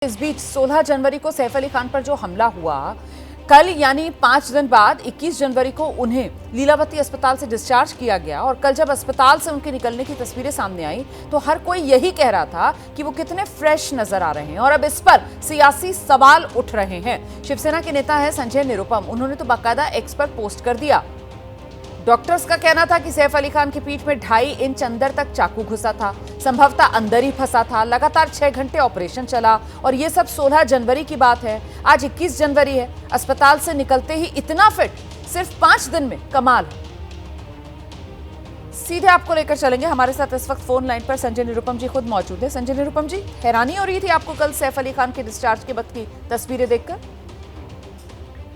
इस बीच 16 जनवरी को सैफ अली खान पर जो हमला हुआ, कल यानी 5 दिन बाद 21 जनवरी को उन्हें लीलावती अस्पताल से डिस्चार्ज किया गया। और कल जब अस्पताल से उनके निकलने की तस्वीरें सामने आई तो हर कोई यही कह रहा था कि वो कितने फ्रेश नजर आ रहे हैं। और अब इस पर सियासी सवाल उठ रहे हैं। शिवसेना के नेता है संजय निरुपम, उन्होंने तो बाकायदा एक्स पर पोस्ट कर दिया। डॉक्टर्स का कहना था कि सैफ अली खान की पीठ में 2.5 इंच अंदर तक चाकू घुसा था, संभवतः अंदर ही फंसा था। लगातार 6 घंटे ऑपरेशन चला और ये सब 16 जनवरी की बात है। आज 21 जनवरी है। अस्पताल से निकलते ही इतना फिट, सिर्फ 5 दिन में, कमाल। सीधे आपको लेकर चलेंगे। हमारे साथ इस वक्त फोन लाइन पर संजय निरुपम जी खुद मौजूद है। संजय निरुपम जी, हैरानी हो रही थी आपको कल सैफ अली खान के डिस्चार्ज के वक्त की तस्वीरें देखकर?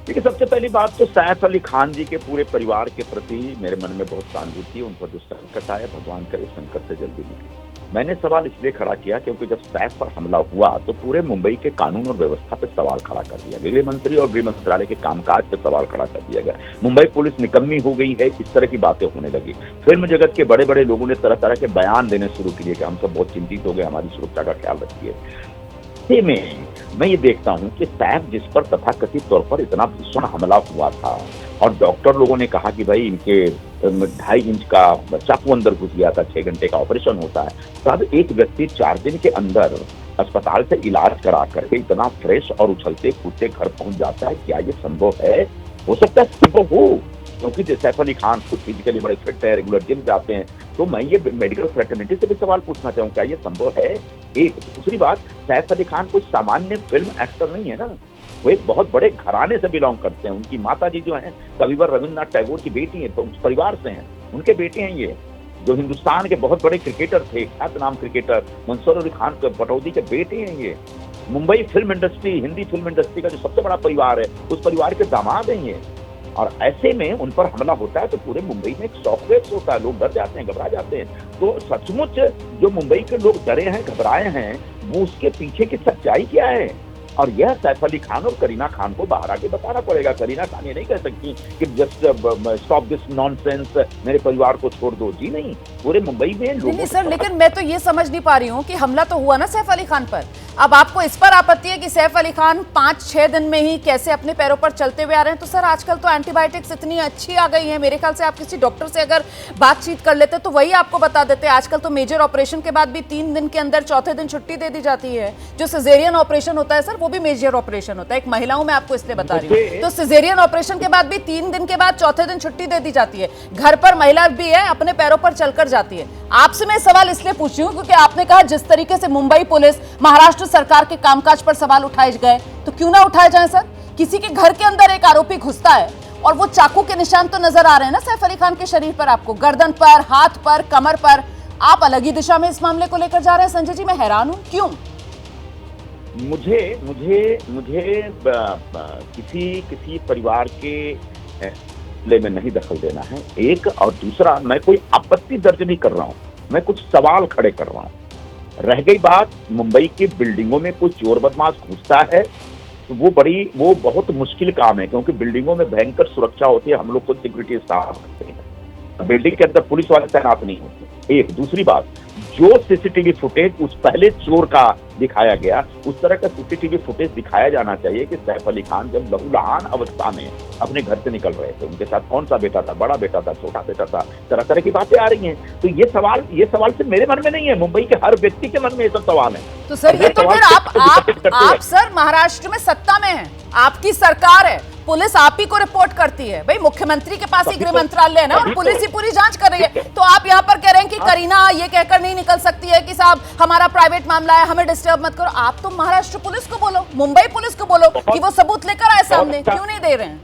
देखिए, सबसे पहली बात तो सैफ अली खान जी के पूरे परिवार के प्रति मेरे मन में बहुत सहानुभूति है। उन पर जो संकट आया, भगवान करे संकट से जल्दी निकले। मैंने सवाल इसलिए खड़ा किया क्योंकि जब सैफ पर हमला हुआ तो पूरे मुंबई के कानून और व्यवस्था पर सवाल खड़ा कर दिया गया। गृह मंत्री और गृह मंत्रालय के कामकाज पर सवाल खड़ा कर दिया गया। मुंबई पुलिस निकम्मी हो गई है, इस तरह की बातें होने लगी। फिल्म जगत के बड़े बड़े लोगों ने तरह तरह के बयान देने शुरू किए कि हम सब बहुत चिंतित हो गए, हमारी सुरक्षा का ख्याल रखिए। में मैं ये देखता हूं कि सैफ जिस पर तथाकथित तौर पर इतना भीषण हमला हुआ था और डॉक्टर लोगों ने कहा कि भाई इनके 2.5 इंच का चाकू अंदर घुस गया था, 6 घंटे का ऑपरेशन होता है, तब एक व्यक्ति 4 दिन के अंदर अस्पताल से इलाज करा करके इतना फ्रेश और उछलते कूदते घर पहुंच जाता है। क्या ये संभव है? हो सकता है संभव हो, क्योंकि सैफ अली खान खुद फिजिकली बड़े फिट है, रेगुलर जिम जाते हैं। तो मैं ये मेडिकल फ्रेटर्निटी से भी सवाल पूछना चाहूँ, क्या ये संभव है? एक दूसरी बात, सैफ अली खान कोई सामान्य फिल्म एक्टर नहीं है ना, वो एक बहुत बड़े घराने से बिलोंग करते हैं। उनकी माता जी जो हैं कविवर रविंद्रनाथ टैगोर की बेटी है, तो उस परिवार से हैं, उनके बेटे हैं ये, जो हिंदुस्तान के बहुत बड़े क्रिकेटर थे, ख्यातनाम क्रिकेटर मंसूर अली खान पटौदी के बेटे हैं ये। Mumbai film industry, Hindi film industry का जो सबसे बड़ा परिवार है, उस परिवार के दामाद हैं ये। और ऐसे में उन पर हमला होता है तो पूरे मुंबई में एक शॉकवेव होता है, लोग डर जाते हैं, घबरा जाते हैं। तो सचमुच जो मुंबई के लोग डरे हैं, घबराए हैं, वो उसके पीछे की सच्चाई क्या है? और यह सैफ अली खान और करीना खान को बाहर आके बताना पड़ेगा। करीना खान ये नहीं कह सकती कि जस्ट स्टॉप दिस नॉनसेंस, मेरे परिवार को छोड़ दो। जी नहीं, पूरे मुंबई में लोग। नहीं सर, लेकिन मैं तो ये समझ नहीं पा रही हूँ कि हमला तो हुआ ना सैफ अली खान पर, अब आपको इस पर आपत्ति है कि सैफ अली खान 5-6 दिन में ही कैसे अपने पैरों पर चलते हुए आ रहे हैं। तो सर आजकल तो एंटीबायोटिक्स इतनी अच्छी आ गई है, मेरे ख्याल से आप किसी डॉक्टर से अगर बातचीत कर लेते तो वही आपको बता देते। आजकल तो मेजर ऑपरेशन के बाद भी 3 दिन के अंदर चौथे दिन छुट्टी दे दी जाती है। जो सिजेरियन ऑपरेशन होता है सर, वो भी मेजर ऑपरेशन होता है, एक महिलाओं में आपको इसलिए बता रही हूँ। तो सिजेरियन ऑपरेशन के बाद भी 3 दिन के बाद चौथे दिन छुट्टी दे दी जाती है। घर पर महिला भी है, अपने पैरों पर चलकर जाती है। आपसे मैं सवाल इसलिए पूछ रही हूँ क्योंकि आपने कहा जिस तरीके से मुंबई पुलिस, महाराष्ट्र सरकार के कामकाज पर सवाल उठाए गए, तो क्यों ना उठाए जाए सर? किसी के घर के अंदर एक आरोपी घुसता है और वो चाकू के निशान तो नजर आ रहे हैं ना सैफ अली खान के शरीर पर, आपको गर्दन पर, हाथ पर, कमर पर। आप अलग ही दिशा में इस मामले को लेकर जा रहे हैं संजय जी, मैं हैरान हूं, क्यों? मुझे मुझे मुझे किसी परिवार के मामले में नहीं दखल देना है, एक। और दूसरा, मैं कोई आपत्ति दर्ज नहीं कर रहा हूं, मैं कुछ सवाल खड़े कर रहा हूं। रह गई बात, मुंबई की बिल्डिंगों में कोई चोर बदमाश घुसता है तो वो बहुत मुश्किल काम है, क्योंकि बिल्डिंगों में भयंकर सुरक्षा होती है, हम लोग खुद सिक्योरिटी स्टाफ रखते हैं, बिल्डिंग के अंदर पुलिस वाले तैनात नहीं होते। एक दूसरी बात, जो सीसीटीवी फुटेज उस पहले चोर का दिखाया गया, उस तरह का सीसीटीवी फुटेज दिखाया जाना चाहिए कि सैफ अली खान जब लहूलुहान अवस्था में अपने घर से निकल रहे थे, उनके साथ कौन सा बेटा था, बड़ा बेटा था, छोटा बेटा था, तरह तरह की बातें आ रही हैं। तो ये सवाल सिर्फ मेरे मन में नहीं है, मुंबई के हर व्यक्ति के मन में ये सब सवाल है। तो सर ये तो फिर आप सर महाराष्ट्र में सत्ता में हैं, आपकी सरकार है, पुलिस आप ही को रिपोर्ट करती है भाई, मुख्यमंत्री के पास ही गृह मंत्रालय है ना, और पुलिस ही पूरी जांच कर रही है। तो आप यहाँ पर कह रहे हैं कि करीना ये कहकर नहीं निकल सकती है कि साहब हमारा प्राइवेट मामला है, हमें डिस्टर्ब मत करो। आप तो महाराष्ट्र पुलिस को बोलो, मुंबई पुलिस को बोलो कि वो सबूत लेकर आए सामने, क्यों नहीं दे रहे हैं?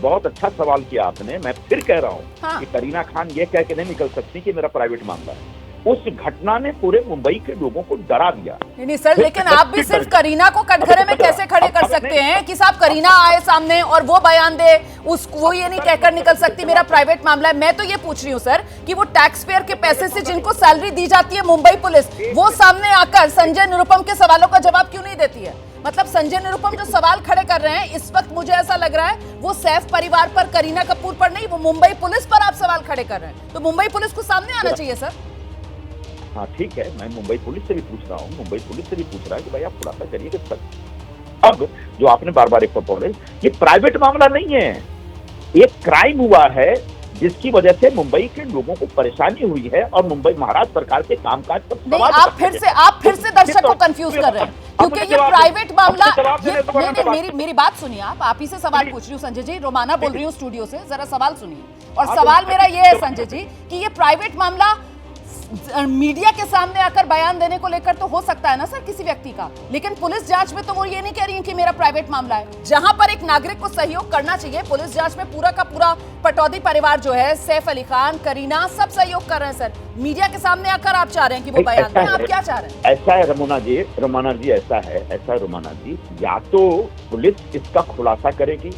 बहुत अच्छा सवाल किया आपने। मैं फिर कह रहा हूँ हाँ। कि करीना खान ये कह के नहीं निकल सकती कि मेरा प्राइवेट मामला है। उस घटना ने पूरे मुंबई के लोगों को डरा दिया। नहीं सर, लेकिन आप भी सिर्फ करीना को कटघरे में कैसे खड़े कर सकते हैं कि साहब करीना आए सामने और वो बयान दे, वो ये नहीं कहकर निकल सकती मेरा प्राइवेट मामला है। मैं तो ये पूछ रही हूँ सर कि वो टैक्स पेयर के पैसे से जिनको सैलरी दी जाती है मुंबई पुलिस, वो सामने आकर संजय निरुपम के सवालों का जवाब क्यों नहीं देती है? मतलब संजय निरुपम जो सवाल खड़े कर रहे हैं इस वक्त, मुझे ऐसा लग रहा है वो सैफ परिवार पर, करीना कपूर पर नहीं, वो मुंबई पुलिस पर आप सवाल खड़े कर रहे हैं। तो मुंबई पुलिस को सामने आना चाहिए सर। हाँ ठीक है, मैं मुंबई पुलिस से भी पूछ रहा हूँ, मुंबई पुलिस से भी पूछ रहा है कि भाई आप खुलासा करिए कि सच। अब जो आपने बार बार एक बोले, ये प्राइवेट मामला नहीं है, एक क्राइम हुआ है जिसकी वजह से मुंबई के लोगों को परेशानी हुई है और मुंबई महाराष्ट्र सरकार के कामकाज पर नहीं, सवाल आप फिर से दर्शक को कंफ्यूज कर रहे हैं, क्योंकि ये प्राइवेट मामला मेरी बात सुनिए, आप ही से सवाल पूछ रही हूँ संजय जी, रोमाना बोल रही हूँ स्टूडियो से, जरा सवाल सुनिए। और सवाल मेरा ये है संजय जी कि ये प्राइवेट मामला मीडिया के सामने आकर बयान देने को लेकर तो हो सकता है ना सर किसी व्यक्ति का, लेकिन पुलिस जांच में तो वो ये नहीं कह रही है कि मेरा प्राइवेट मामला है। जहां पर एक नागरिक को सहयोग करना चाहिए, पुलिस जांच में पूरा का पूरा पटौदी परिवार जो है, सैफ अली खान, करीना, सब सहयोग कर रहे हैं सर। मीडिया के सामने आकर आप चाह रहे हैं कि वो बयान दें, आप क्या चाह रहे हैं? ऐसा है रोमाना जी, ऐसा है रोमाना जी, या तो पुलिस इसका खुलासा करेगी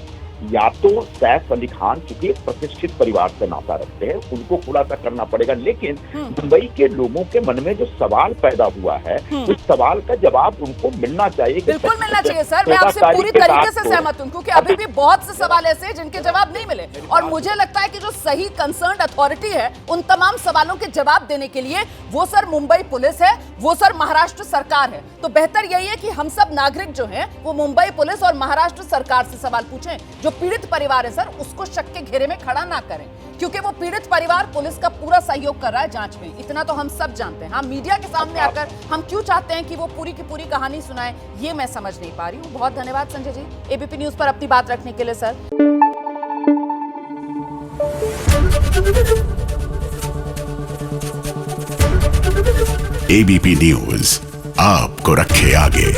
या तो सैफ अली खान चूंकि एक प्रतिष्ठित परिवार से नाता रखते हैं, उनको खुलासा करना पड़ेगा। लेकिन मुंबई के लोगों के मन में जो सवाल पैदा हुआ है, उस सवाल का जवाब उनको मिलना चाहिए। बिल्कुल मिलना चाहिए सर, मैं आपसे पूरी तरीके से सहमत हूं, क्योंकि अभी भी बहुत से सवाल ऐसे हैं जिनके जवाब नहीं मिले, और मुझे लगता है कि जो सही कंसर्न्ड अथॉरिटी है उन तमाम सवालों के जवाब देने के लिए वो सर मुंबई पुलिस है, वो सर महाराष्ट्र सरकार है। तो बेहतर यही है कि हम सब नागरिक जो हैं वो मुंबई पुलिस और महाराष्ट्र सरकार से सवाल पूछें। जो पीड़ित परिवार है सर, उसको शक के घेरे में खड़ा ना करें, क्योंकि वो पीड़ित परिवार पुलिस का पूरा सहयोग कर रहा है जांच में, इतना तो हम सब जानते हैं। हाँ, मीडिया के सामने आकर हम क्यों चाहते हैं कि वो पूरी की पूरी कहानी सुनाए, ये मैं समझ नहीं पा रही हूँ। बहुत धन्यवाद संजय जी एबीपी न्यूज पर अपनी बात रखने के लिए सर। एबीपी न्यूज आपको रखे आगे।